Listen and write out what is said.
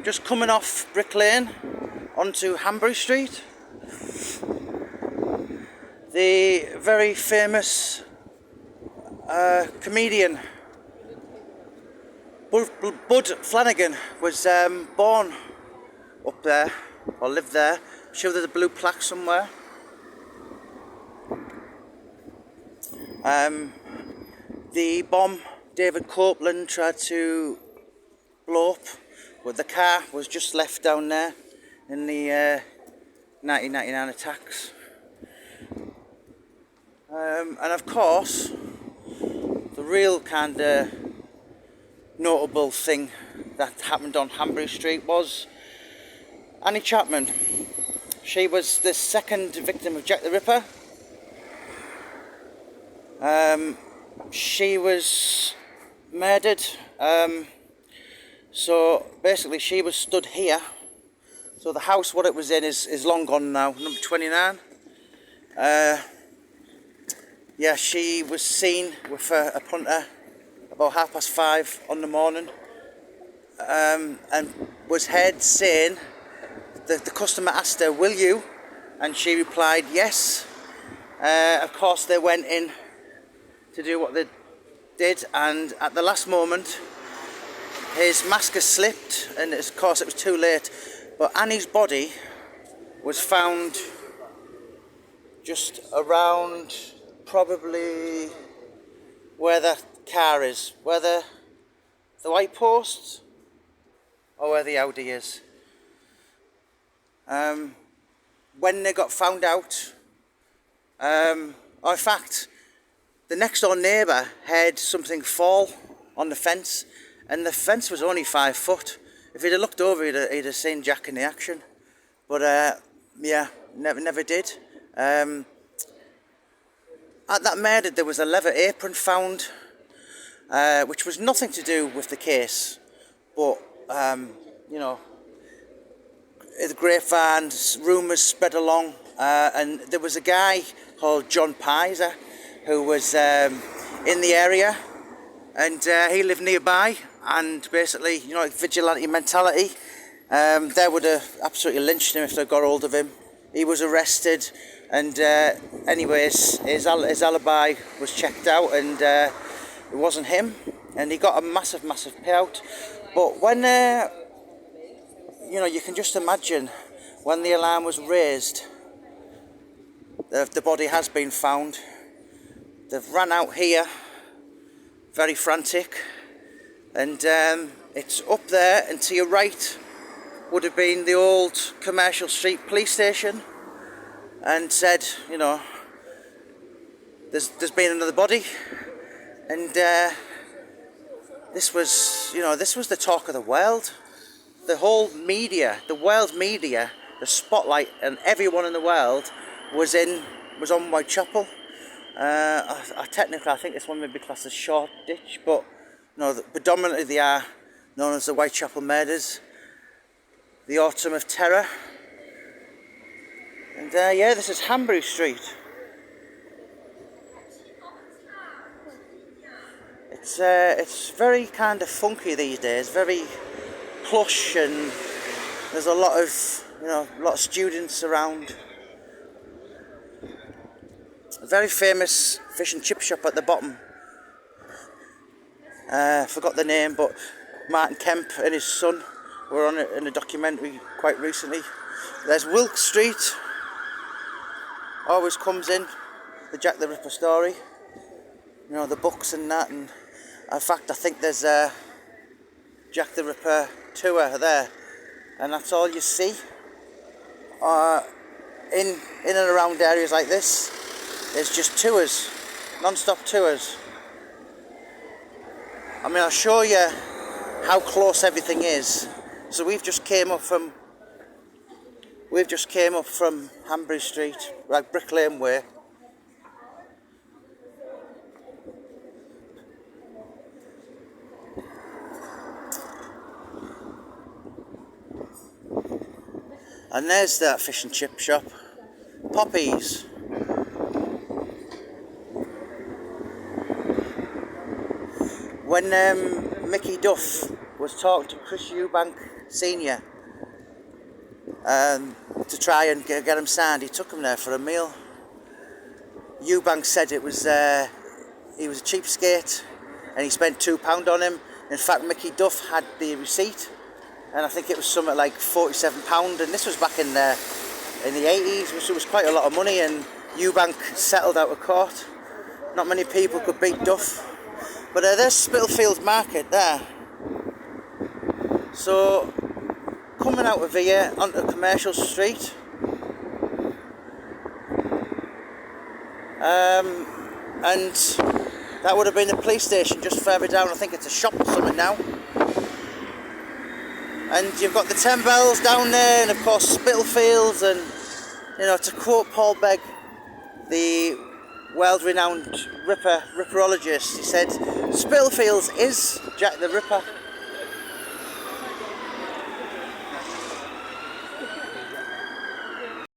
I'm just coming off Brick Lane onto Hanbury Street. The very famous comedian Bud Flanagan was born up there, or lived there. I'm sure there's a blue plaque somewhere. The bomb David Copeland tried to blow up, but the car was just left down there in the 1999 attacks. And of course, the real kind of notable thing that happened on Hanbury Street was Annie Chapman. She was the second victim of Jack the Ripper. She was murdered. So basically she was stood here. So the house what it was in is long gone now, number 29. Yeah, she was seen with a punter about 5:30 on the morning, and was heard saying that the customer asked her, "Will you?" And she replied, "Yes." Of course, they went in to do what they did, and at the last moment, his mask has slipped, and of course, it was too late. But Annie's body was found just around, probably where the car is, where the white post, or where the Audi is. When they got found out, or in fact, the next door neighbour heard something fall on the fence, and the fence was only 5 foot. If he'd have looked over, he'd have seen Jack in the action. But yeah, never did. At that murder, there was a leather apron found, which was nothing to do with the case. But, you know, the grapevine, rumours spread along, and there was a guy called John Pizer who was in the area, and he lived nearby, and basically, you know, like vigilante mentality. They would have absolutely lynched him if they got hold of him. He was arrested, and anyways, his alibi was checked out, and it wasn't him, and he got a massive payout. But when you know, you can just imagine when the alarm was raised, the body has been found. They've ran out here, very frantic, and it's up there, and to your right would have been the old Commercial Street police station, and said, you know, there's been another body, and this was, you know, this was the talk of the world. The whole media, the world media, the spotlight, and everyone in the world was on Whitechapel. Technically, I think this one may be classed as Shoreditch, but no, predominantly they are known as the Whitechapel murders, the autumn of terror. And yeah, this is Hanbury Street. It's very kind of funky these days, very plush, and there's a lot of, you know, a lot of students around. A very famous fish and chip shop at the bottom. Forgot the name, but Martin Kemp and his son were on it in a documentary quite recently. There's Wilkes Street. Always comes in, the Jack the Ripper story. You know, the books and that, and in fact I think there's a Jack the Ripper tour there, and that's all you see. In and around areas like this, there's just tours, non-stop tours. I mean, I'll show you how close everything is. So we've just came up from Hanbury Street, like Brick Lane way. And there's that fish and chip shop, Poppy's. When Mickey Duff was talking to Chris Eubank Senior, to try and get him signed. He took him there for a meal. Eubank said it was he was a cheapskate and he spent £2 on him. In fact, Mickey Duff had the receipt, and I think it was something like £47, and this was back in the 80s, which was quite a lot of money, and Eubank settled out of court. Not many people could beat Duff. But there's Spitalfields Market there. So, coming out of here onto Commercial Street, and that would have been the police station just further down. I think it's a shop or something now. And you've got the 10 Bells down there, and of course Spitalfields, and you know, to quote Paul Begg, the world-renowned ripperologist, he said, Spitalfields is Jack the Ripper.